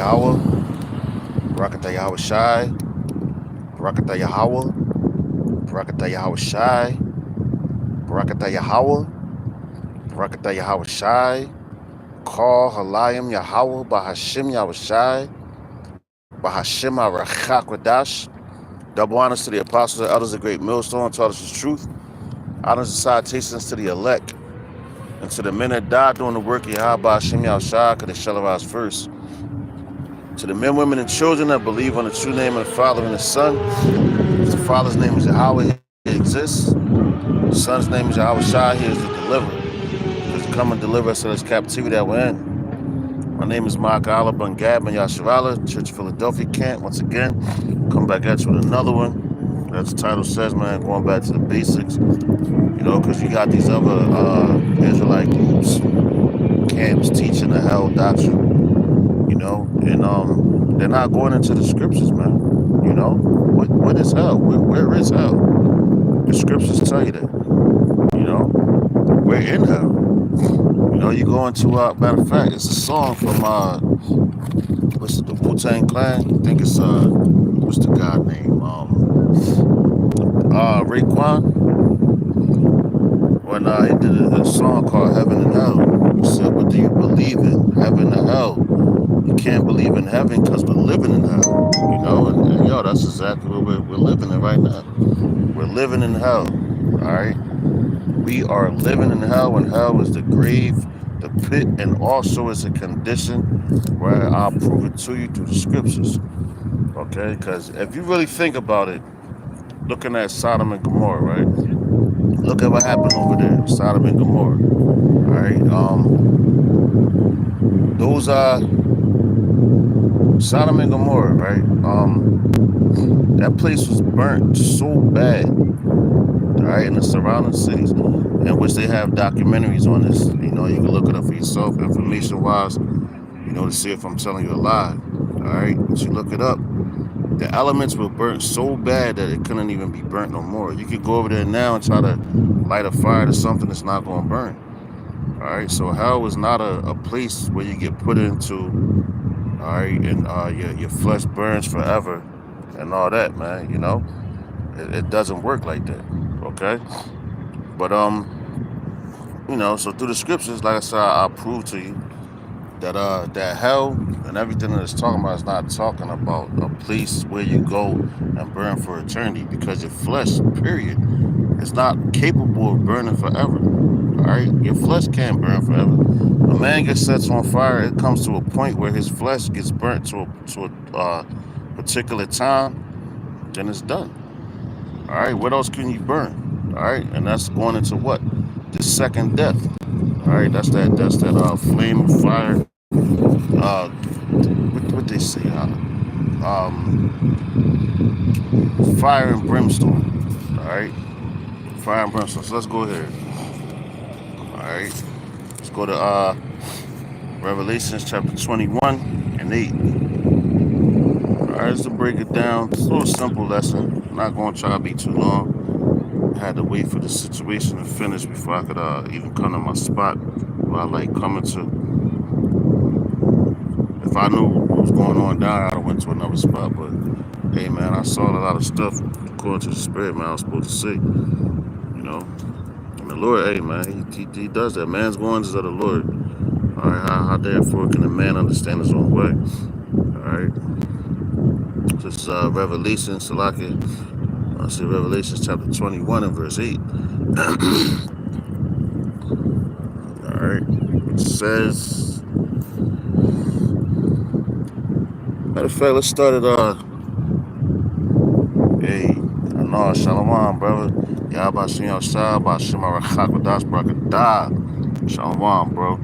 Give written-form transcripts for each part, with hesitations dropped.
Yahweh, Barakatah Yahweh Shai, Barakatah Yahweh, Barakatah Yahweh Shai, Barakatah Yahweh, Barakatah Yahweh Shai, Call Halayim Yahweh, Bahashim Yahweh Shai, Bahashim Arachakwadash. Double honors to the apostles and elders of Great Millstone, taught us the truth. Honors and salutations to the elect and to the men that died doing the work of Yahweh Hashem Yahushua, because they shall arise first. To the men, women, and children that believe on the true name of the Father and the Son. The Father's name is Yahweh, he exists. The Son's name is Yahweh Shai, he is the deliverer. He is to come and deliver us out of this captivity that we're in. My name is Mark Allah Bungab and Yasharala, Church of Philadelphia Camp. Once again, come back at you with another one. As the title says, man, going back to the basics. You know, because you got these other Israelite groups, camps teaching the hell doctrine, you know, and they're not going into the scriptures, man. You know, what is hell? Where is hell? The scriptures tell you that. You know, we're in hell. You know, you go into matter of fact, it's a song from what's it, the Wu-Tang Clan? I think it's what's the guy name? Raekwon. When he did a song called Heaven and Hell. He said, what do you believe in? Heaven or hell? You can't believe in heaven because we're living in hell. You know, and yo, that's exactly what we're living in right now. We're living in hell. Alright? We are living in hell, and hell is the grave, the pit, and also is a condition where I'll prove it to you through the scriptures. Okay? Because if you really think about it, looking at Sodom and Gomorrah, right? Look at what happened over there, Sodom and Gomorrah. All right, those are Sodom and Gomorrah, right? That place was burnt so bad, all right, in the surrounding cities, in which they have documentaries on this. You know, you can look it up for yourself, information-wise. You know, to see if I'm telling you a lie. All right, but you look it up. The elements were burnt so bad that it couldn't even be burnt no more. You could go over there now and try to light a fire to something that's not going to burn. All right, so hell is not a place where you get put into, all right, and your flesh burns forever and all that, man. You know, it doesn't work like that. Okay, but you know, so through the scriptures, like I said, I'll prove to you that hell and everything that it's talking about is not talking about a place where you go and burn for eternity, because your flesh, period, is not capable of burning forever. All right, your flesh can't burn forever. A man gets set on fire, it comes to a point where his flesh gets burnt to a particular time, then it's done. All right, what else can you burn? All right, and that's going into what? The second death. All right, that's that flame of fire. What they say? Fire and brimstone. All right, fire and brimstone. So let's go here. All right, let's go to Revelations chapter 21 and 8. All right, let's break it down. It's a little simple lesson. I'm not going to try to be too long. I had to wait for the situation to finish before I could even come to my spot where I like coming to. If I knew what was going on down, I'd have went to another spot. But hey, man, I saw a lot of stuff according to the spirit, man. I was supposed to see, you know. And the Lord, hey, man, he does that. Man's goings are the Lord. All right, how therefore can a man understand his own way? All right, this is Revelation, Salaki. I see Revelation chapter 21 and verse 8. All right, it says. Matter of fact, let's start at hey, no, Shalom, brother. Yahba Shem Yahshua, Ba'ashem Arachakwadash Brakatah. Shalom, bro.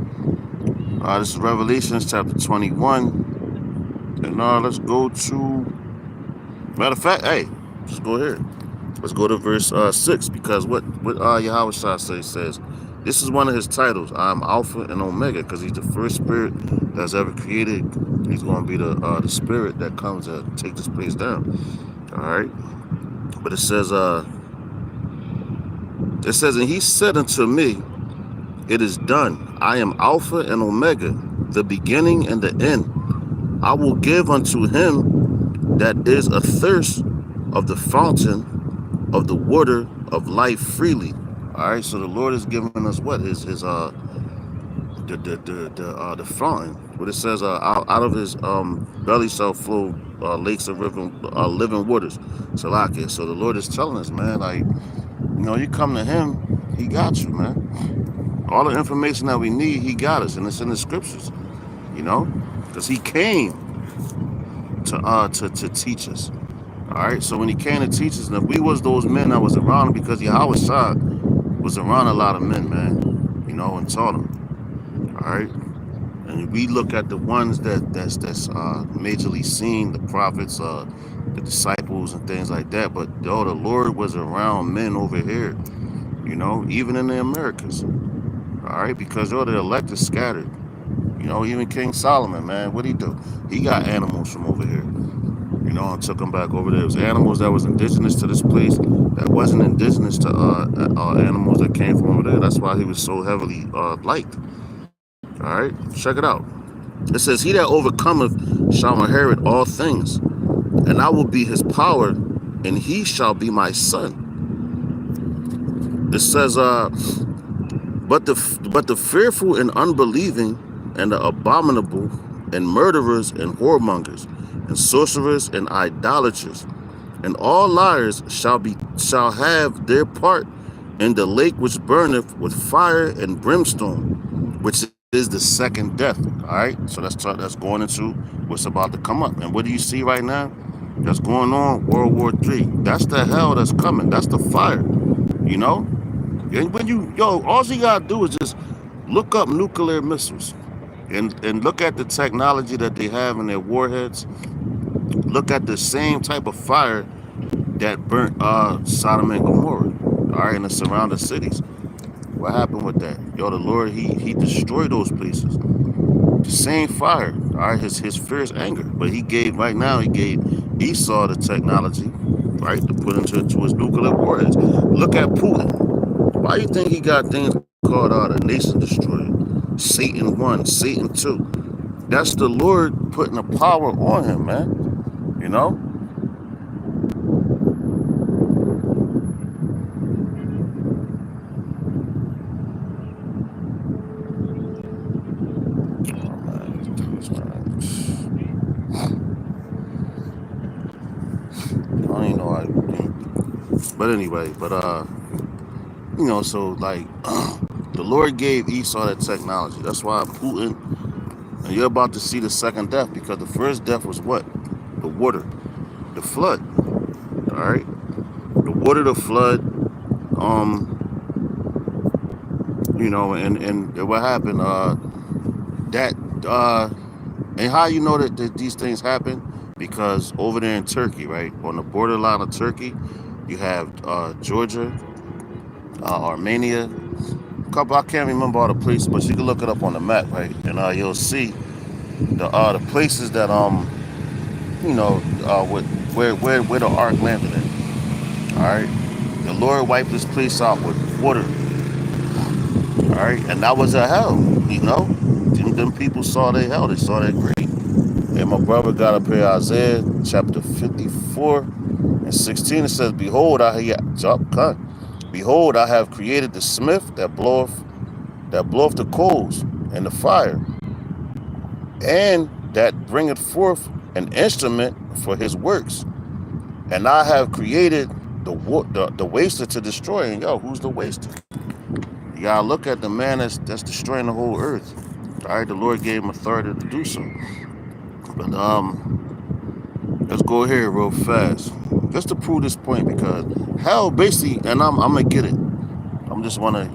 This is Revelation chapter 21. And let's go to. Matter of fact, hey, let's go here. Let's go to verse 6, because what Yahweh says, this is one of his titles. I'm Alpha and Omega, because he's the first spirit that's ever created. He's going to be the spirit that comes to take this place down. All right. But it says, and he said unto me, it is done. I am Alpha and Omega, the beginning and the end. I will give unto him that is athirst of the fountain of the water of life freely. All right, so the Lord is giving us what the fountain. What it says, out of his belly shall flow lakes of river, living waters. Salakia. So the Lord is telling us, man, like, you come to him, he got you, man. All the information that we need, he got us, and it's in the scriptures, because he came to teach us. All right, so when he came to teach us, and if we was those men that was around him, because Yahweh Shah was around a lot of men, man, and taught them. All right, and we look at the ones that's majorly seen, the prophets, the disciples, and things like that. But the Lord was around men over here, even in the Americas. All right, because the elect is scattered. Even King Solomon, man, what'd he do? He got animals from over here. And took them back over there. It was animals that was indigenous to this place that wasn't indigenous to animals that came from over there. That's why he was so heavily liked. All right, check it out. It says, "He that overcometh shall inherit all things, and I will be his power, and he shall be my son." It says, but the fearful and unbelieving, and the abominable, and murderers, and whoremongers, and sorcerers, and idolaters, and all liars shall have their part in the lake which burneth with fire and brimstone, which is the second death. All right, so that's going into what's about to come up. And what do you see right now? That's going on, World War III. That's the hell that's coming. That's the fire. And when all you gotta do is just look up nuclear missiles, and look at the technology that they have in their warheads. Look at the same type of fire that burnt Sodom and Gomorrah, all right, and the surrounding cities. What happened with that? The Lord, he destroyed those places. The same fire, all right, his fierce anger. But he gave Esau the technology, right, to put into his nuclear warheads. Look at Putin. Why do you think he got things called a nation destroyer? Satan 1, Satan 2. That's the Lord putting the power on him, man. But anyway, so like the Lord gave Esau that technology. That's why Putin, and you're about to see the second death, because the first death was what? The water, the flood. All right, the water, the flood. And what happened? And how you know that these things happen? Because over there in Turkey, right, on the borderline of Turkey, you have Georgia, Armenia, I can't remember all the places, but you can look it up on the map, right? And you'll see the places that where the ark landed at. All right, the Lord wiped this place out with water. All right, and that was a hell. Them people saw their hell. They saw their great. And my brother got up here, Isaiah chapter 54 and 16. It says, "Behold, I have created the smith that bloweth the coals and the fire, and that bringeth forth an instrument for his works. And I have created the waster to destroy." And who's the waster? You gotta look at the man that's destroying the whole earth. All right, the Lord gave him authority to do so. But let's go here real fast, just to prove this point, because hell basically, and I'm gonna get it. I'm just wanna,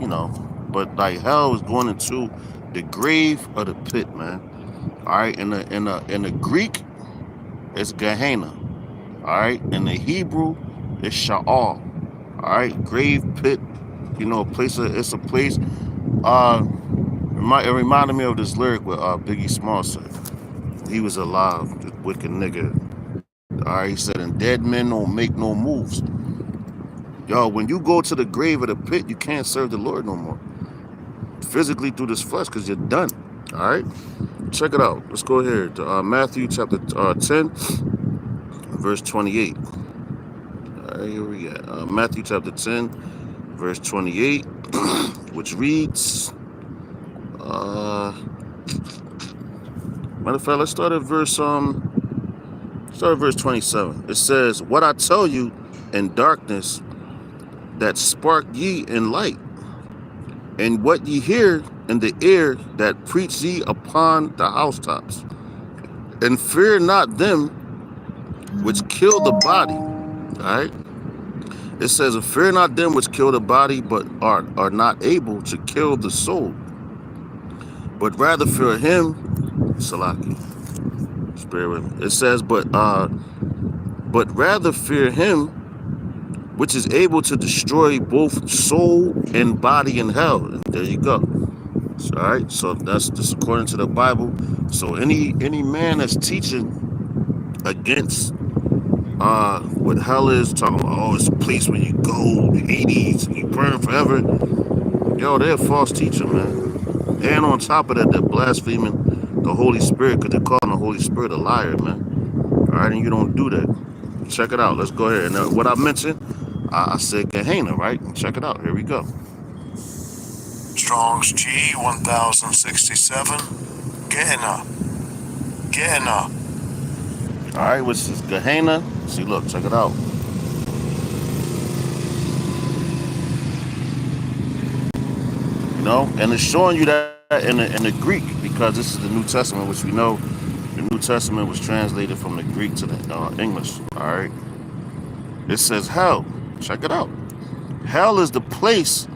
but like hell is going into the grave of the pit, man. All right, in the Greek, it's Gehenna. All right, in the Hebrew, it's Sha'al. All right, grave pit. It's a place. It reminded me of this lyric with Biggie Smalls said. He was alive, this wicked nigga. All right, he said, "And dead men don't make no moves." When you go to the grave of the pit, you can't serve the Lord no more physically through this flesh, because you're done. All right, check it out. Let's go here to Matthew chapter 10, verse 28. All right, here we go. Matthew chapter 10, verse 28, which reads, matter of fact, let's start at verse 27. It says, "What I tell you in darkness, that spark ye in light, and what ye hear in the ear, that preach ye upon the housetops. And fear not them which kill the body." All right. It says, "And fear not them which kill the body, but are not able to kill the soul. But rather fear him," Salaki, spare with me. It says, but rather fear him which is able to destroy both soul and body in hell. And there you go. All right. So that's just according to the Bible. So any man that's teaching against what hell is, talking about, oh, it's a place where you go, Hades, and you burn forever. Yo, they're a false teacher, man. And on top of that, they're blaspheming the Holy Spirit, because they're calling the Holy Spirit a liar, man. All right, and you don't do that. Check it out. Let's go ahead. And what I mentioned, I said Gehenna, right? Check it out. Here we go. Strong's G 1067. Gehenna. Gehenna. All right, which is Gehenna. See, look, check it out. You know, and it's showing you that in the Greek, because this is the New Testament, which we know the New Testament was translated from the Greek to the English. All right. It says hell. Check it out. Hell is the place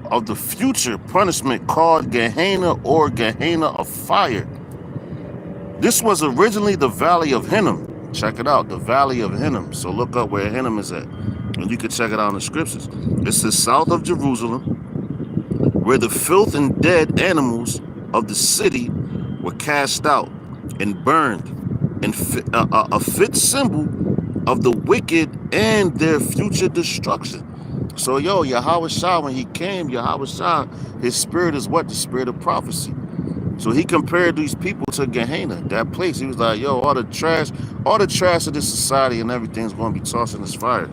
of the future punishment called Gehenna, or Gehenna of fire. This was originally the Valley of Hinnom. Check it out, the Valley of Hinnom. So look up where Hinnom is at, and you can check it out in the scriptures. It's the south of Jerusalem, where the filth and dead animals of the city were cast out and burned, and a fit symbol of the wicked and their future destruction. So, yo, Yahweh Shah, when he came, Yahweh Shah, his spirit is what? The spirit of prophecy. So he compared these people to Gehenna, that place. He was like, yo, all the trash of this society and everything's going to be tossed in this fire.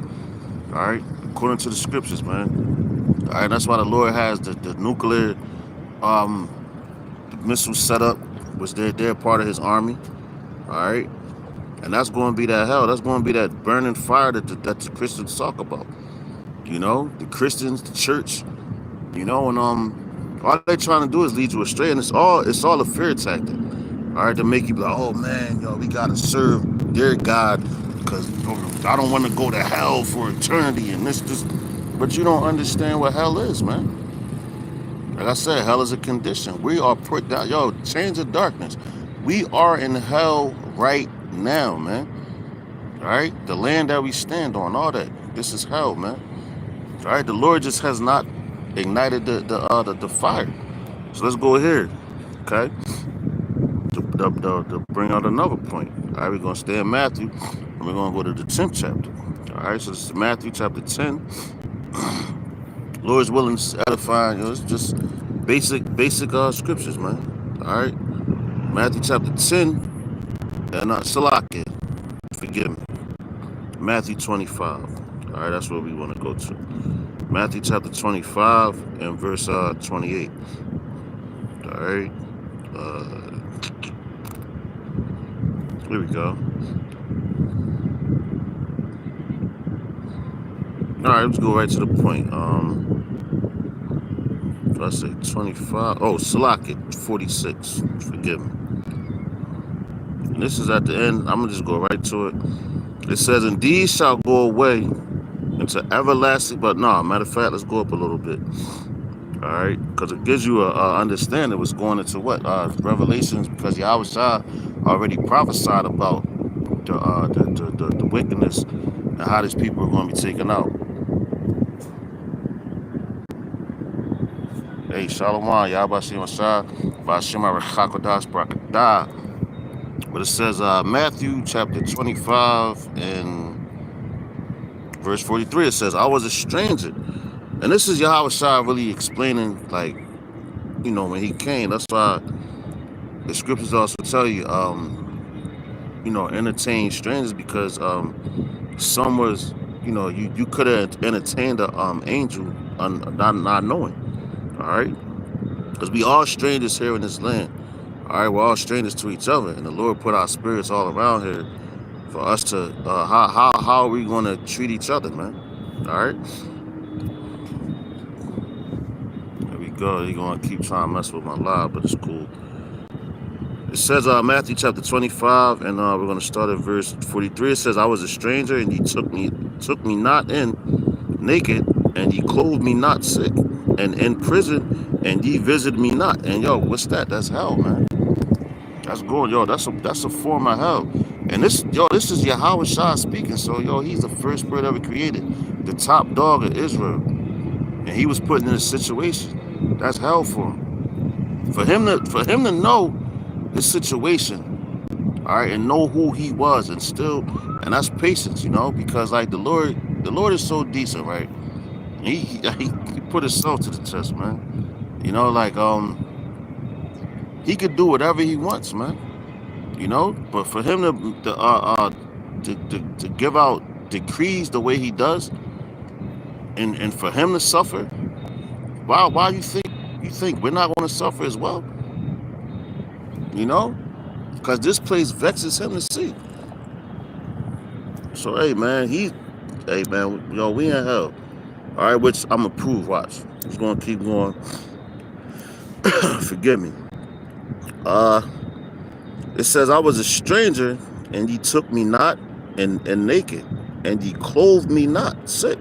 All right, according to the scriptures, man. All right, that's why the Lord has the nuclear missile set up, which they're part of his army. All right, and that's going to be that hell. That's going to be that burning fire that the Christians talk about. You know, the Christians, the church. You know, and all they're trying to do is lead you astray, and it's all a fear tactic. All right, to make you be like, oh man, yo, we gotta serve their God because I don't want to go to hell for eternity, and this. But you don't understand what hell is, man. Like I said, hell is a condition. We are put down. Yo, change of darkness. We are in hell right now, man. All right, the land that we stand on, all that. This is hell, man. All right, the Lord just has not ignited the fire. So let's go here, okay? To bring out another point. All right, we're gonna stay in Matthew, and we're gonna go to the 10th chapter. All right, so this is Matthew chapter 10. Lord's willing to edify. You know, it's just basic scriptures, man. All right, Matthew chapter 10, and Salaki, forgive me. Matthew 25. All right, that's where we want to go to. Matthew chapter 25 and verse 28. All right. Here we go. All right, let's go right to the point. If I say 25, oh, Salaki, 46. Forgive me. And this is at the end. I'm gonna just go right to it. It says, "And these shall go away into everlasting," but no, matter of fact, let's go up a little bit. All right, because it gives you a understanding what's going into what Revelations, because Yahweh Shah already prophesied about the wickedness and how these people are going to be taken out. Hey, Shalom, Yahweh Shah, Ba'ashem HaRechakodash Brakada. But it says Matthew chapter 25 and verse 43, it says, "I was a stranger." And this is Yahweh Shah really explaining, like, you know, when he came. That's why the scriptures also tell you, entertain strangers because some was, you could have entertained a angel not knowing. All right, because we all strangers here in this land. All right, we're all strangers to each other, and the Lord put our spirits all around here for us to how are we gonna treat each other, man? All right, there we go. You're gonna keep trying to mess with my live, but it's cool. It says Matthew chapter 25, and we're gonna start at verse 43. It says, "I was a stranger, and ye took me not in naked, and ye clothed me not sick, and in prison, and ye visited me not." And yo, what's that? That's hell, man. That's going, yo. That's a form of hell. And this is Yahweh Shah speaking. So yo, he's the first spirit ever created, the top dog of Israel, and he was put in a situation. That's hell for him. For him to know this situation, all right, and know who he was, and that's patience, because like the Lord is so decent, right? He put himself to the test, man. He could do whatever he wants, man. But for him to give out decrees the way he does, and for him to suffer, why you think we're not going to suffer as well? Because this place vexes him to see. So hey man, we in hell. All right, which I'm gonna prove. Watch, it's gonna keep going. Forgive me. It says, "I was a stranger, and ye took me not, and naked, and ye clothed me not sick,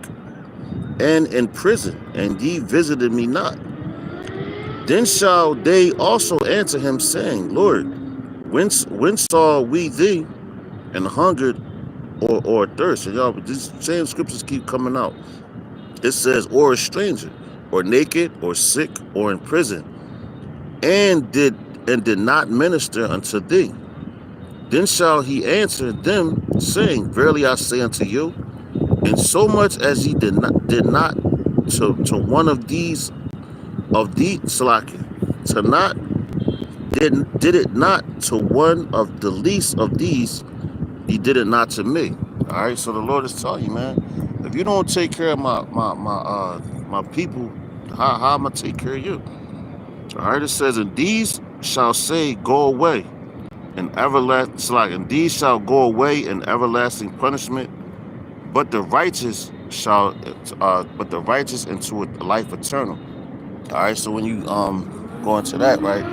and in prison, and ye visited me not. Then shall they also answer him, saying, Lord, when saw we thee and hungered or thirst?" And y'all, these same scriptures keep coming out. It says, "Or a stranger, or naked, or sick, or in prison, and did not minister unto thee. Then shall he answer them, saying, Verily I say unto you, in so much as he did not to one of these Salaki, to not did it not to one of the least of these, he did it not to me." All right, so the Lord is telling you, man, if you don't take care of my people, how am I take care of you? All right, it says, "And these shall say, Go away, and these shall go away in everlasting punishment, but the righteous into a life eternal." All right, so when you go into that, right,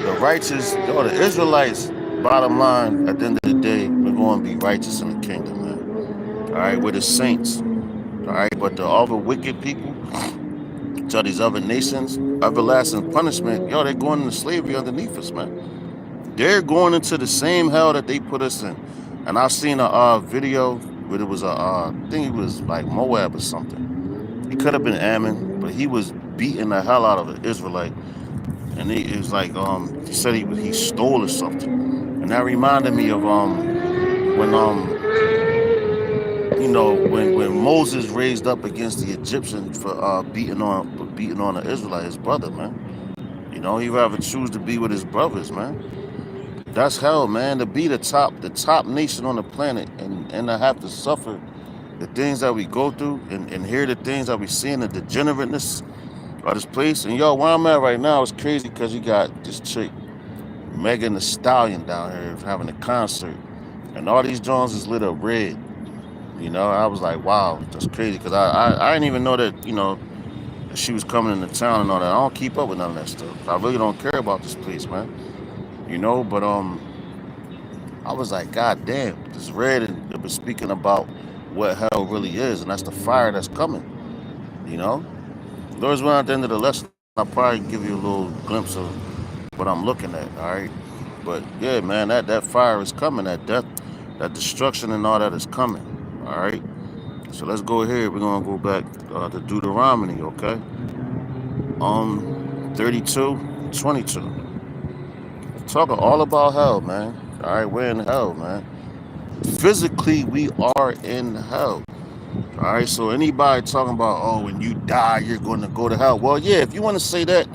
the righteous, the Israelites, bottom line, at the end of the day, we're going to be righteous in the kingdom, man. All right, we're the saints. All right, but the other wicked people, to these other nations, everlasting punishment, they're going into slavery underneath us, man. They're going into the same hell that they put us in. And I've seen a video where it was I think it was like Moab or something. He could have been Ammon, but he was beating the hell out of an Israelite. And it was like, he said he stole or something. And that reminded me of when Moses raised up against the Egyptian for beating on an Israelite, his brother, man. He'd rather choose to be with his brothers, man. That's hell, man. To be the top nation on the planet, and to have to suffer the things that we go through, and hear the things that we see in the degenerateness of this place. And yo, where I'm at right now is crazy because you got this chick, Megan Thee Stallion, down here having a concert, and all these Jones is lit up red. I was like, wow, that's crazy, because I didn't even know that, that she was coming into town and all that. I don't keep up with none of that stuff. I really don't care about this place, man. But I was like, God damn, this red, and it was speaking about what hell really is, and that's the fire that's coming. Lord's one at the end of the lesson, I'll probably give you a little glimpse of what I'm looking at, all right? But yeah, man, that fire is coming, that death, that destruction and all that is coming, all right? So let's go here. We're going to go back to Deuteronomy, okay? 32:22. Talking all about hell, man. All right, we're in hell, man. Physically, we are in hell. All right, so anybody talking about, oh, when you die, you're going to go to hell. Well, yeah, if you want to say that,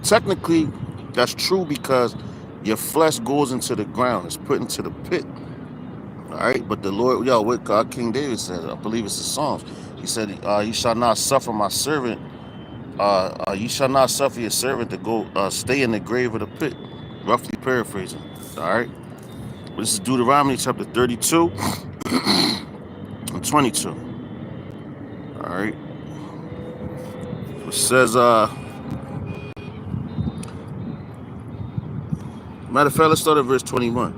technically, that's true, because your flesh goes into the ground. It's put into the pit. All right, but the Lord, what King David said, I believe it's the Psalms. He said, "You shall not suffer my servant. You shall not suffer your servant to go stay in the grave of the pit." Roughly paraphrasing. All right. This is Deuteronomy chapter 32 and 22. All right. It says, matter of fact, let's start at verse 21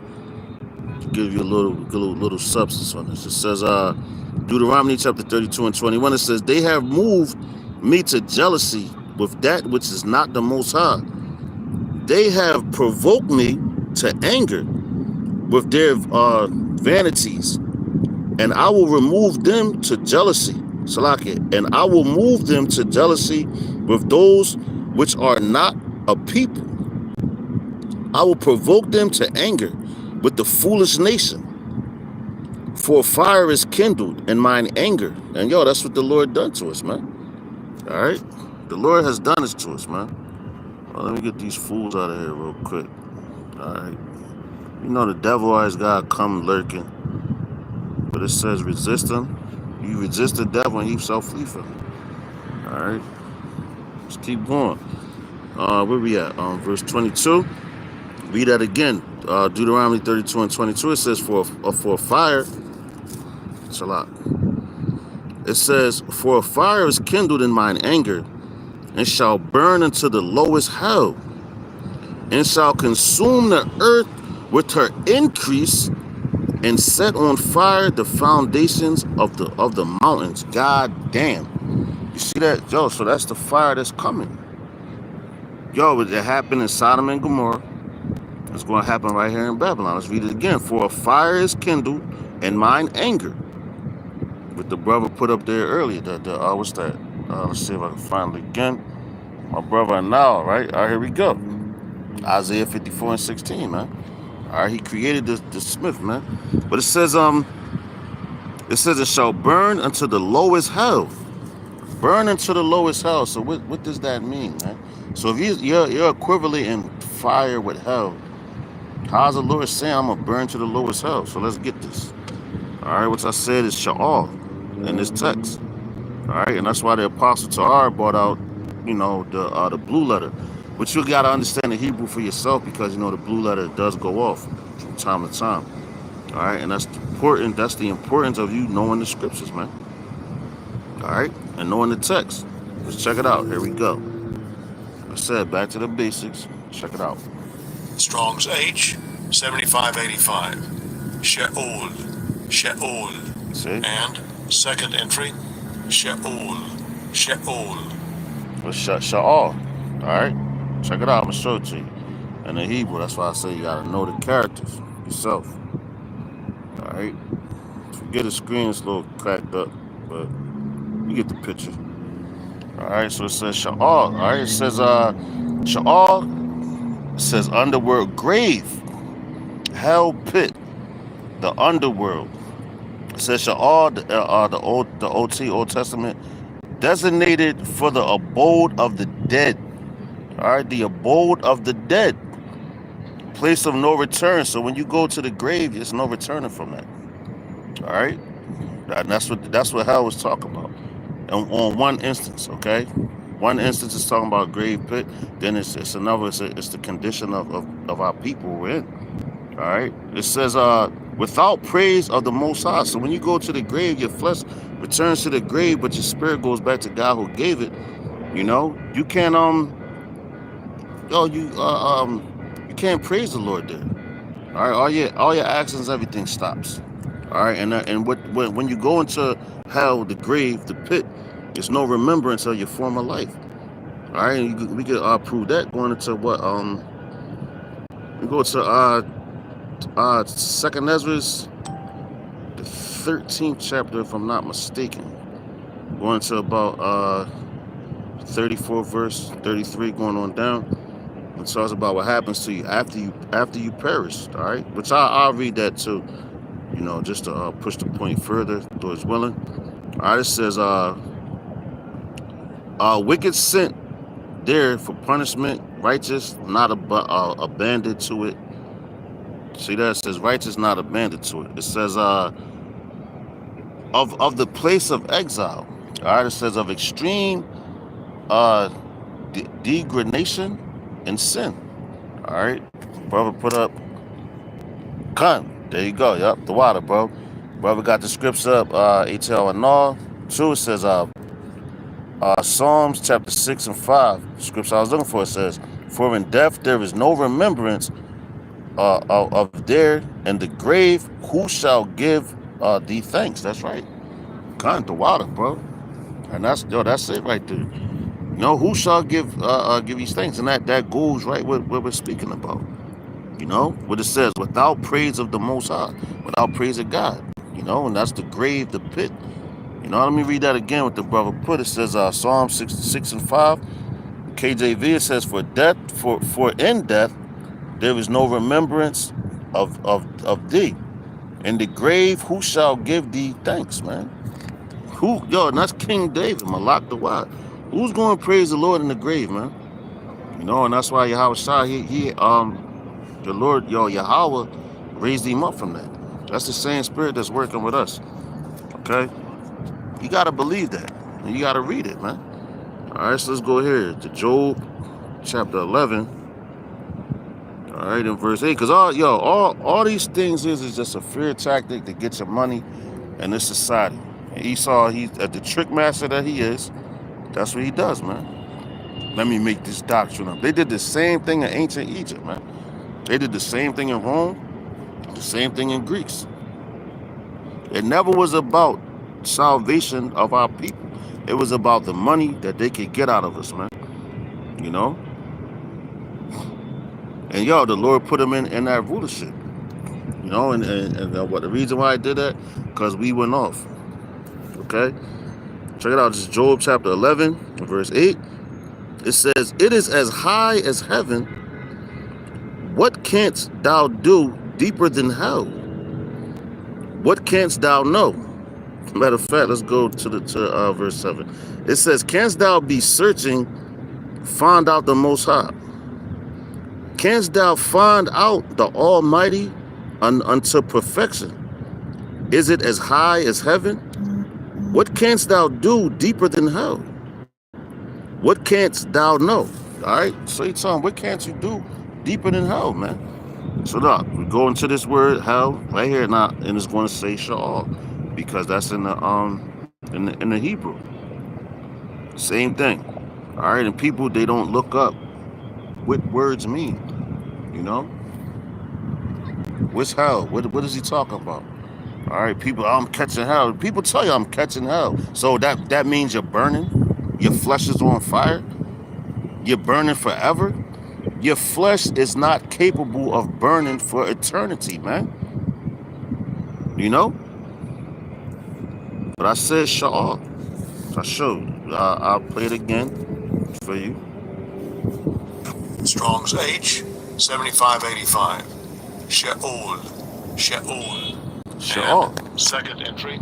to give you a little substance on this. It says, Deuteronomy chapter 32 and 21. It says, "They have moved me to jealousy with that which is not the Most High. They have provoked me to anger with their vanities, and I will remove them to jealousy." Salaki, "and I will move them to jealousy with those which are not a people. I will provoke them to anger with the foolish nation. For fire is kindled in mine anger." And that's what the Lord done to us, man. All right? The Lord has done this to us, man. Well, let me get these fools out of here real quick. All right. You know the devil always got to come lurking. But it says resist him. You resist the devil and he shall flee from you. All right. Let's keep going. Where we at? Verse 22. Read that again. Deuteronomy 32 and 22. It says, for a fire. It's a lot. It says, "For a fire is kindled in mine anger, and shall burn into the lowest hell, and shall consume the earth with her increase, and set on fire the foundations of the mountains." God damn. You see that? So that's the fire that's coming. It happened in Sodom and Gomorrah. It's going to happen right here in Babylon. Let's read it again. "For a fire is kindled in mine anger." What the brother put up there earlier. What's that? Let's see if I can find it again. My brother now, right? All right, here we go. Isaiah 54 and 16, man. All right, he created the smith, man. But it says, it shall burn unto the lowest hell. Burn into the lowest hell. So what does that mean, man? So if you're equivalent in fire with hell, how's the Lord saying I'm going to burn to the lowest hell? So let's get this. All right, what I said is Sha'al in this text. All right, and that's why the Apostle Tahar brought out, the blue letter. But you got to understand the Hebrew for yourself, because, the blue letter does go off from time to time. All right, and that's important. That's the importance of you knowing the scriptures, man. All right, and knowing the text. Let's check it out. Here we go. I said, back to the basics. Check it out. Strong's H 7585. Sheol. Sheol. See? And second entry, Sheol. Sheol. Well, Sha'al. All right? Check it out. I'm going to show it to you. In the Hebrew, that's why I say you got to know the characters yourself. All right? Forget the screen, it's a little cracked up, but you get the picture. All right? So it says Sha'al. All right? It says, Sha'al, it says underworld, grave, hell, pit, the underworld. It says Sha'al, the Old Testament, designated for the abode of the dead. All right, the abode of the dead, place of no return. So when you go to the grave, there's no returning from that. All right, and that's what hell was talking about. And on one instance, okay, one instance is talking about grave pit. Then it's another. It's the condition of our people we're in. All right, it says without praise of the Most High. So when you go to the grave, your flesh returns to the grave, but your spirit goes back to God who gave it. You can't you can't praise the Lord there. All right, all your actions, everything stops. All right, and when you go into hell, the grave, the pit, there's no remembrance of your former life. All right, and we can prove that going into what we go to 2nd Ezra's, the 13th chapter, if I'm not mistaken. Going to about 34 verse 33, going on down. It talks about what happens to you after you perish. All right, which I'll read that too. Just to push the point further, Lord's willing. All right, it says, wicked sent there for punishment righteous, not abandoned to it. See that? It says righteous, not abandoned to it. It says of the place of exile. All right, it says of extreme uh degradation and sin. All right, brother put up Con. There you go. Yep, the water, bro. Brother got the scripts up. ATL and all. Two, it says Psalms chapter 6 and 5. The scripts I was looking for, it says, for in death there is no remembrance of there, in the grave who shall give thee thanks. That's right. Con, the water, bro. And that's it right there. You know, who shall give these thanks? And that goes right with what we're speaking about. You know, what it says, without praise of the Most High, without praise of God. You know, and that's the grave, the pit. You know, let me read that again with the brother put. It says Psalm 66 and 5. KJV, it says, for in death there is no remembrance of thee. In the grave, who shall give thee thanks, man? Who, yo, and that's King David, Malak the Wise. Who's going to praise the Lord in the grave, man? You know, and that's why Yahweh Shai, the Lord, Yahweh raised him up from that. That's the same spirit that's working with us. Okay? You got to believe that. And you got to read it, man. All right, so let's go here to Job chapter 11. All right, in verse 8. Because all these things is just a fear tactic to get your money in this society. And Esau, he's the trick master that he is. That's what he does, man. Let me make this doctrine up. They did the same thing in ancient Egypt, man. They did the same thing in Rome, the same thing in Greece. It never was about salvation of our people. It was about the money that they could get out of us, man. You know? And the Lord put them in that rulership. You know, and what the reason why I did that? Because we went off. Okay? Check it out. This is Job chapter 11, verse 8. It says, it is as high as heaven. What canst thou do deeper than hell? What canst thou know? Matter of fact, let's go to verse 7. It says, canst thou be searching, find out the Most High? Canst thou find out the Almighty unto perfection? Is it as high as heaven? What canst thou do deeper than hell? What canst thou know? All right, so you tell him, what can't you do deeper than hell, man? So look, we go into this word hell right here now, and it's going to say Sheol, because that's in the Hebrew. Same thing. All right, and people, they don't look up what words mean. You know, what's hell? What is he talking about? All right, people, I'm catching hell. People tell you I'm catching hell. So that means you're burning. Your flesh is on fire. You're burning forever. Your flesh is not capable of burning for eternity, man. You know? But I said Sheol. So I showed you. I'll play it again for you. Strong's H, 7585. Sheol. Sheol. Sheol. And second entry,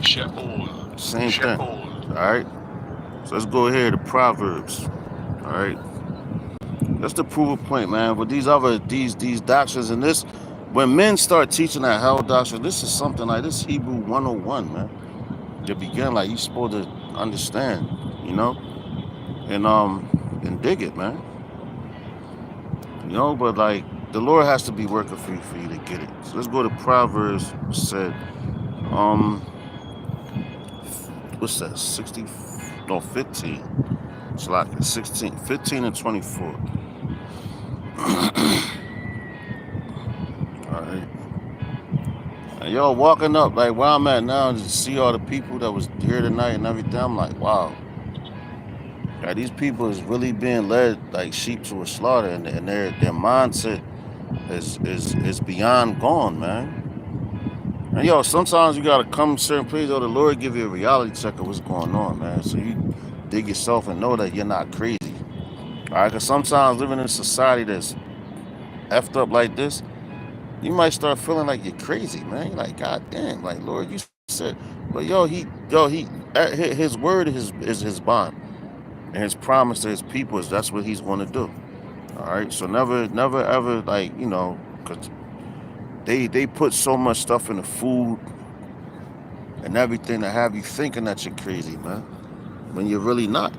Sheol. Same Sheol. thing. All right. So let's go here to Proverbs. All right. That's the proof of point, man. But these doctrines and this, when men start teaching that hell doctrine, this is something like this Hebrew 101, man. To begin, like, you're supposed to understand, you know, and dig it, man. You know, but like the Lord has to be working for you to get it. So let's go to Proverbs. Said, what's that? 15. It's like 16, 15 and 24. All right. And yo, walking up like where I'm at now, to see all the people that was here tonight and everything, I'm like, wow. Like, these people is really being led like sheep to a slaughter, and their mindset is beyond gone, man. And yo, sometimes you gotta come to certain places, the Lord give you a reality check of what's going on, man. So you dig yourself and know that you're not crazy. All right, because sometimes living in a society that's effed up like this, you might start feeling like you're crazy, man. You're like, God damn, like, Lord, you said, but his word is his bond. And his promise to his people is that's what he's going to do. All right, so never ever like because they put so much stuff in the food and everything to have you thinking that you're crazy, man, when you're really not.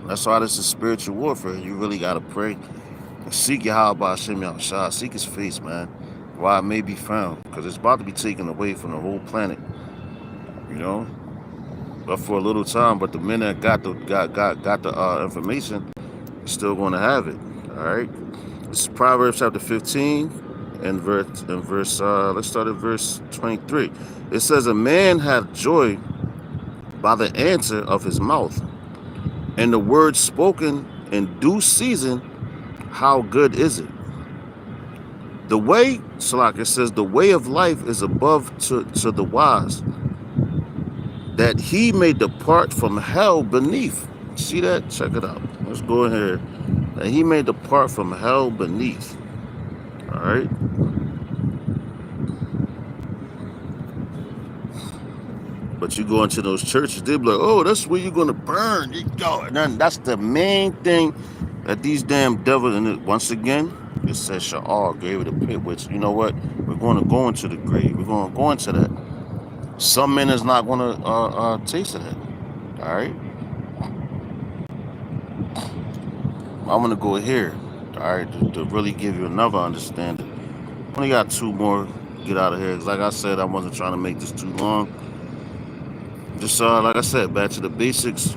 That's why this is spiritual warfare. You really gotta pray and seek Yahweh Hashem Yahushua. Seek His face, man, while it may be found, because it's about to be taken away from the whole planet. You know, but for a little time. But the men that got the information are still going to have it. All right. This is Proverbs chapter 15 and verse. Let's start at verse 23. It says, "A man hath joy by the answer of his mouth, and the word spoken in due season. How good is it? The way, Salak, it says, the way of life is above to the wise, that he may depart from hell beneath." See that? Check it out. Let's go in here. That he may depart from hell beneath. All right. But you go into those churches, they be like, "Oh, that's where you're gonna burn." You go, and then that's the main thing that these damn devils. And once again, it says Sha'ar gave it a pit. Which, you know what? We're going to go into the grave. We're going to go into that. Some men is not going to taste of that. All right. I'm going to go here. All right, to really give you another understanding. Only got two more. Get out of here. Like I said, I wasn't trying to make this too long. Just like I said, back to the basics.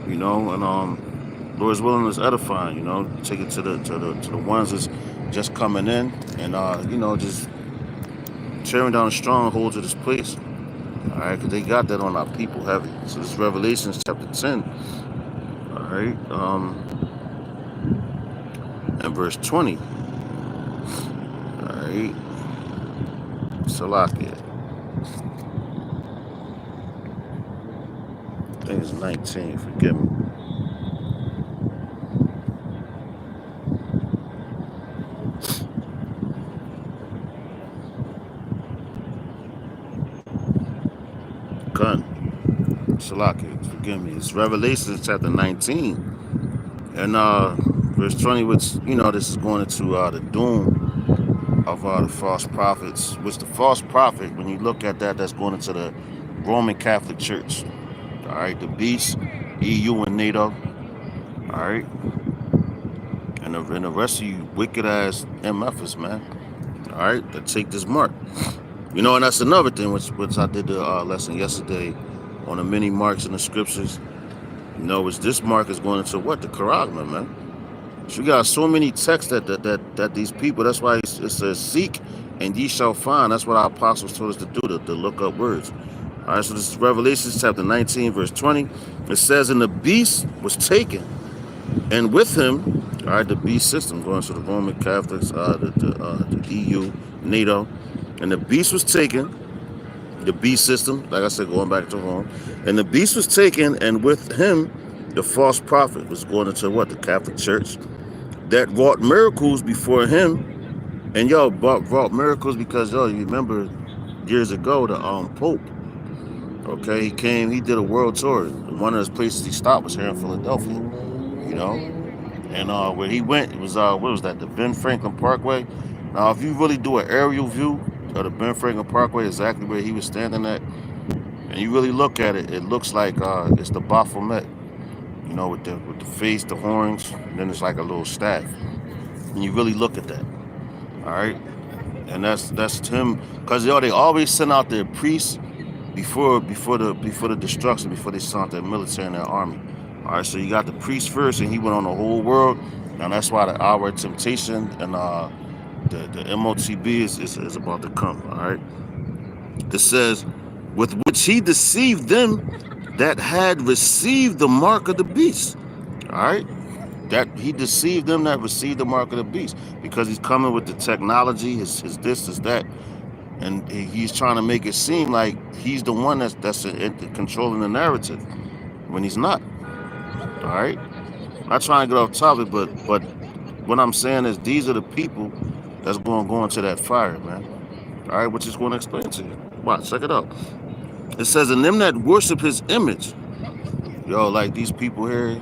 You know, and Lord's willing is edifying. You know, take it to the ones that's just coming in, and just tearing down the strongholds of this place. All right, because they got that on our people heavy. So this is Revelation chapter 10. All right, and verse 20. All right, Salakia. I think it's 19. Forgive me. Gun. Salakia. Forgive me. It's Revelation chapter 19. And verse 20, which, this is going into the doom of the false prophets, which the false prophet, when you look at that, that's going into the Roman Catholic Church. All right, the beast, EU and NATO. All right. And the rest of you wicked ass MFers, man. All right, that take this mark. And that's another thing, which I did the lesson yesterday on the many marks in the scriptures. Which this mark is going into what? The Charagma, man. So you got so many texts that these people, that's why it says seek and ye shall find. That's what our apostles told us to do, to look up words. All right, so this is Revelation chapter 19, verse 20. It says, "And the beast was taken, and with him," all right, the beast system, going to the Roman Catholics, the EU, NATO, "and the beast was taken," the beast system, like I said, going back to Rome, "and the beast was taken, and with him the false prophet," was going into what? The Catholic Church, "that wrought miracles before him." And wrought miracles because, you remember years ago, the Pope, okay, he came, he did a world tour. One of his places he stopped was here in Philadelphia, and where he went, it was, what was that, the Ben Franklin Parkway. Now, if you really do an aerial view of the Ben Franklin Parkway, exactly where he was standing at, and you really look at it, it looks like it's the Baphomet, with the face, the horns, and then it's like a little staff. And you really look at that, all right? And that's him, because they always send out their priests before the destruction, before they sent out their military and their army. All right, so you got the priest first, and he went on the whole world. Now that's why the hour of temptation and the MOTB is about to come. All right, it says, "With which he deceived them that had received the mark of the beast." All right, that he deceived them that received the mark of the beast, because he's coming with the technology, his this, his that, and he's trying to make it seem like he's the one that's controlling the narrative when he's not. All right, I'm not trying to get off topic, but what I'm saying is these are the people that's going to go into that fire, man. All right, which is going to explain to you. Watch, check it out. It says, "And them that worship his image," like these people here,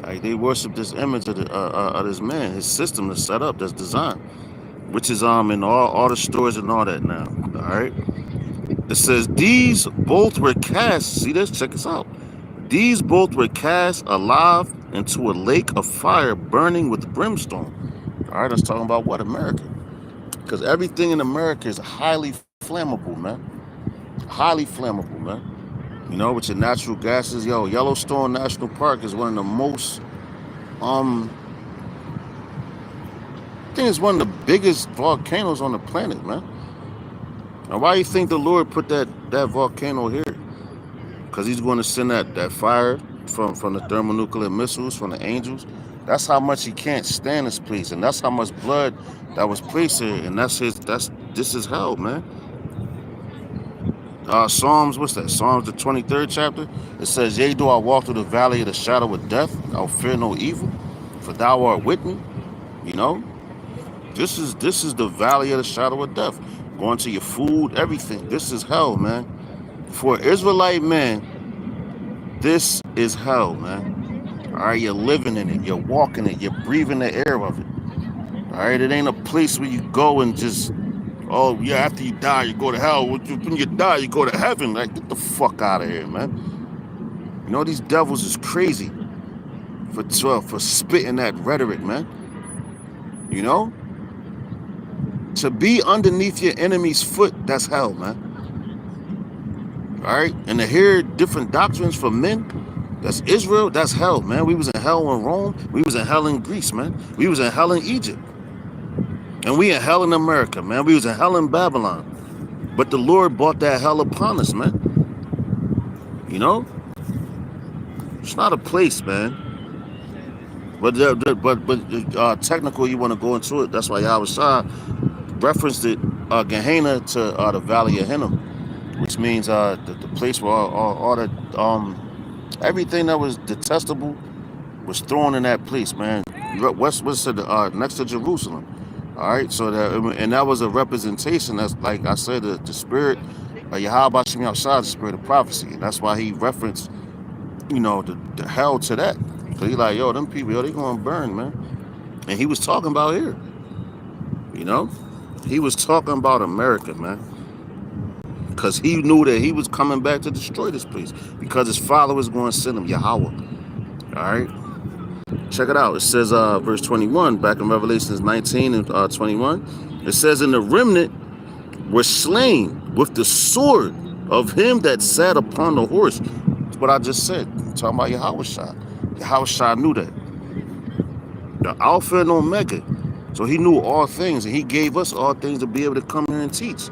Like they worship this image of this man, his system is set up, that's designed, which is in all the stores and all that now. All right. It says these both were cast. See this? Check this out. These both were cast alive into a lake of fire burning with brimstone. All right, that's talking about what? America. Because everything in America is highly flammable, man. Highly flammable, man. You know, with your natural gases. Yo, Yellowstone National Park is one of the most, I think it's one of the biggest volcanoes on the planet, man. Now, why do you think the Lord put that volcano here? Because he's going to send that fire from the thermonuclear missiles, from the angels. That's how much he can't stand this place. And that's how much blood that was placed here. And this is hell, man. Psalms, what's that? Psalms the 23rd chapter. It says, yea, though I walk through the valley of the shadow of death, I'll fear no evil, for thou art with me. You know? This is the valley of the shadow of death. Going to your food, everything. This is hell, man. For an Israelite man, this is hell, man. All right, you're living in it, you're walking it, you're breathing the air of it. All right, it ain't a place where you go and just, oh yeah, after you die, you go to hell. When you die, you go to heaven. Like, get the fuck out of here, man. You know, these devils is crazy for spitting that rhetoric, man. You know? To be underneath your enemy's foot, that's hell, man. All right? And to hear different doctrines from men, that's Israel, that's hell, man. We was in hell in Rome. We was in hell in Greece, man. We was in hell in Egypt. And we in hell in America, man. We was in hell in Babylon. But the Lord brought that hell upon us, man. You know? It's not a place, man. But technical, you want to go into it. That's why Yahweh Shah referenced it, Gehenna, to the Valley of Hinnom, which means the place where all the everything that was detestable was thrown in that place, man. What's it, next to Jerusalem. All right, so that was a representation. That's like I said, the spirit of Yahweh Shem Yahshua, the spirit of prophecy, and that's why he referenced, you know, the hell to that. So he like, yo, them people, they gonna burn, man. And he was talking about here, you know, he was talking about America, man, because he knew that he was coming back to destroy this place because his father was going to send him, Yahweh. All right. Check it out. It says, verse 21, back in Revelations 19 and 21. It says, and the remnant were slain with the sword of him that sat upon the horse. That's what I just said. I'm talking about Yahweh Shah. Yahweh Shah knew that. The Alpha and Omega. So he knew all things, and he gave us all things to be able to come here and teach.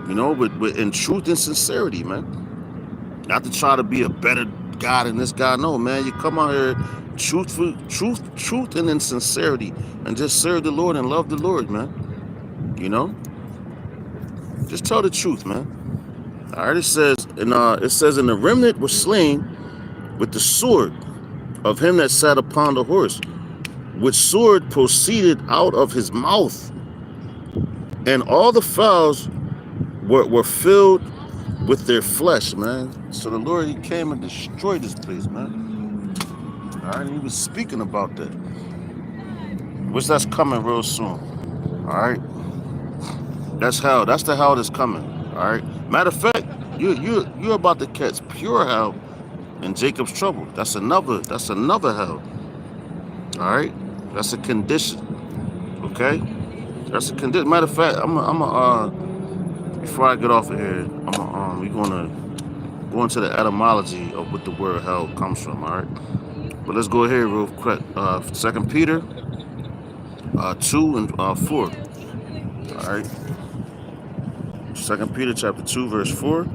You know, with in truth and sincerity, man. Not to try to be a better guy than this guy. No, man. You come out here truth and in sincerity, and just serve the Lord and love the Lord, man. You know, just tell the truth, man. All right, it says, and the remnant was slain with the sword of him that sat upon the horse, which sword proceeded out of his mouth, and all the fowls were filled with their flesh, man. So the Lord, he came and destroyed this place, man. All right, he was speaking about that, which that's coming real soon. All right, that's hell. That's the hell that's coming. All right. Matter of fact, you're about to catch pure hell in Jacob's trouble. That's another hell. All right, that's a condition. Okay, that's a condition. Matter of fact, before I get off of here, we're gonna go into the etymology of what the word hell comes from. All right. But let's go here real quick. 2 Peter 2 and 4. All right. 2 Peter chapter 2 verse 4.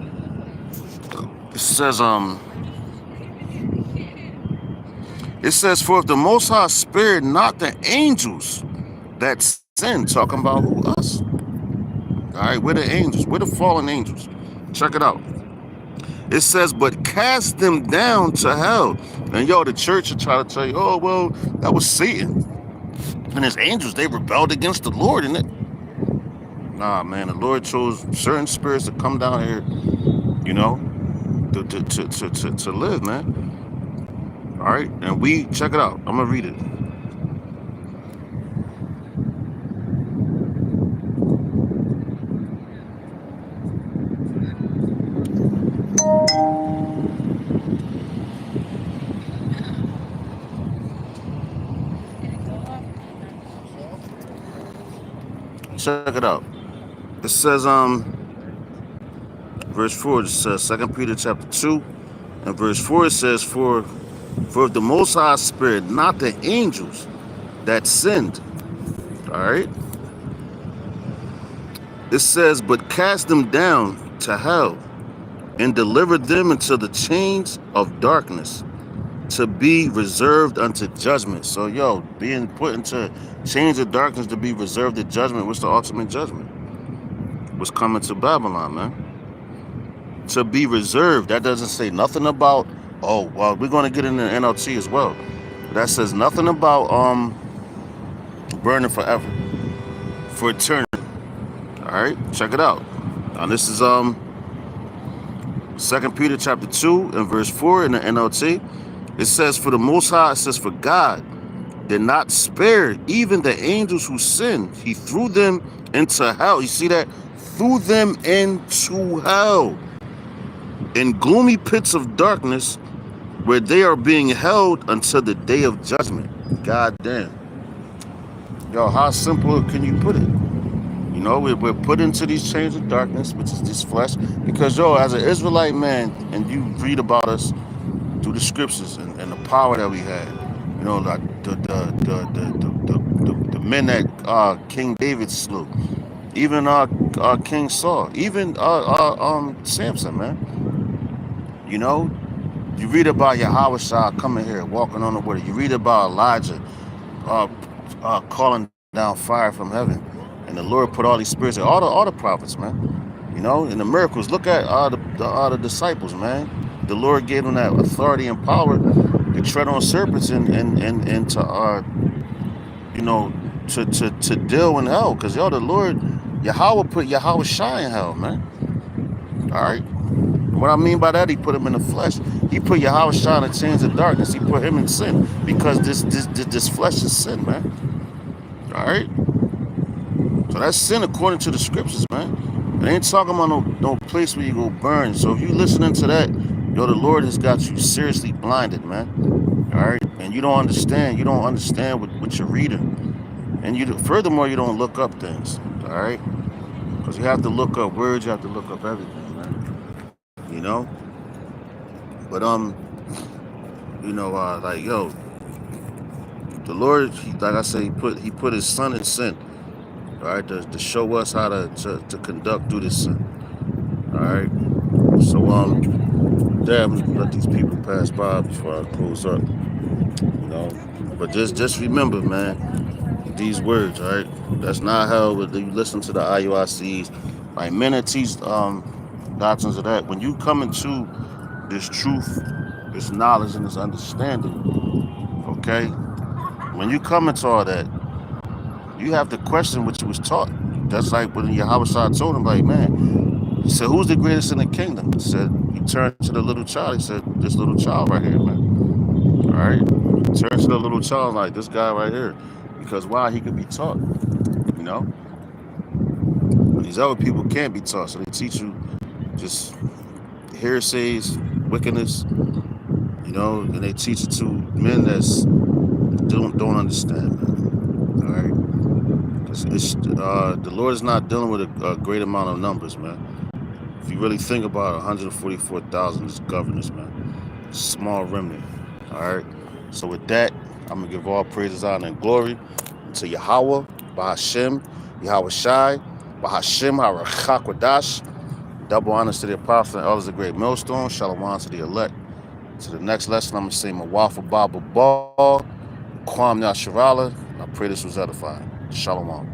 It says, for if the Most High spared not the angels that sinned, talking about who? Us. All right, we're the angels. We're the fallen angels. Check it out. It says, but cast them down to hell. And yo, the church will try to tell you, oh, well, that was Satan and his angels. They rebelled against the Lord, isn't it? Nah, man, the Lord chose certain spirits to come down here, you know, to live, man. All right, and we check it out. I'm gonna read it. Check it out. It says verse 4. It says 2 Peter chapter 2 and verse 4. It says for the Most High Spirit, not the angels that sinned. All right. It says, but cast them down to hell and delivered them into the chains of darkness to be reserved unto judgment. So, yo, being put into chains of darkness to be reserved to judgment. What's the ultimate judgment? What's coming to Babylon, man? To be reserved. That doesn't say nothing about, oh, well, we're going to get into the NLT as well. That says nothing about burning forever, for eternity. All right, check it out. Now this is 2 Peter chapter 2 and verse 4 in the NLT. It says, for the Most High, it says, for God did not spare even the angels who sinned. He threw them into hell. You see that? Threw them into hell, in gloomy pits of darkness, where they are being held until the day of judgment. God damn. Yo, how simple can you put it? You know, we're put into these chains of darkness, which is this flesh. Because, yo, as an Israelite man, and you read about us through the scriptures and the power that we had, you know, like the men that King David slew, even King Saul, even Samson, man. You know, you read about Yahweh Shah coming here, walking on the water. You read about Elijah calling down fire from heaven. And the Lord put all these spirits, all the prophets, man. You know, and the miracles. Look at the disciples, man. The Lord gave them that authority and power to tread on serpents and to you know, to deal in hell. Because yo, the Lord Yahweh put Yahweh Shai in hell, man. All right. What I mean by that, he put him in the flesh. He put Yahweh Shai in the chains of darkness. He put him in sin because this flesh is sin, man. All right. So that's sin according to the scriptures, man. It ain't talking about no place where you go burn. So if you listening to that, yo, the Lord has got you seriously blinded, man. All right, and you don't understand. You don't understand what you're reading, and furthermore, you don't look up things. All right, because you have to look up words. You have to look up everything, man. You know. But you know, like yo, the Lord, like I say, he put his son in sin. All right, to show us how to conduct through this sin. All right, so damn, let these people pass by before I close up. You know, but just remember, man, these words. All right, that's not how you listen to the IUICs. Like men that teach doctrines of that. When you come into this truth, this knowledge, and this understanding, okay, when you come into all that, you have to question what you was taught. That's like when Yahweh Shah told him, like, man, he said, who's the greatest in the kingdom? He said, he turned to the little child. He said, this little child right here, man. All right? He turned to the little child like, this guy right here. Because why? He could be taught, you know? But these other people can't be taught. So they teach you just heresies, wickedness, you know, and they teach it to men that don't understand, man. All right? The Lord is not dealing with a great amount of numbers, man. If you really think about it, 144,000 is governors, man. Small remnant. All right. So with that, I'm gonna give all praises, honor, and glory to Yahweh, Bahashem, Yahweh Shai, Bahashem, Harachakwadash. Double honors to the apostle and elders of great millstone. Shalom to the elect. To the next lesson, I'm gonna say Mawafa Baba Ball, Kwam Yasharala. I pray this was edifying. Shalom.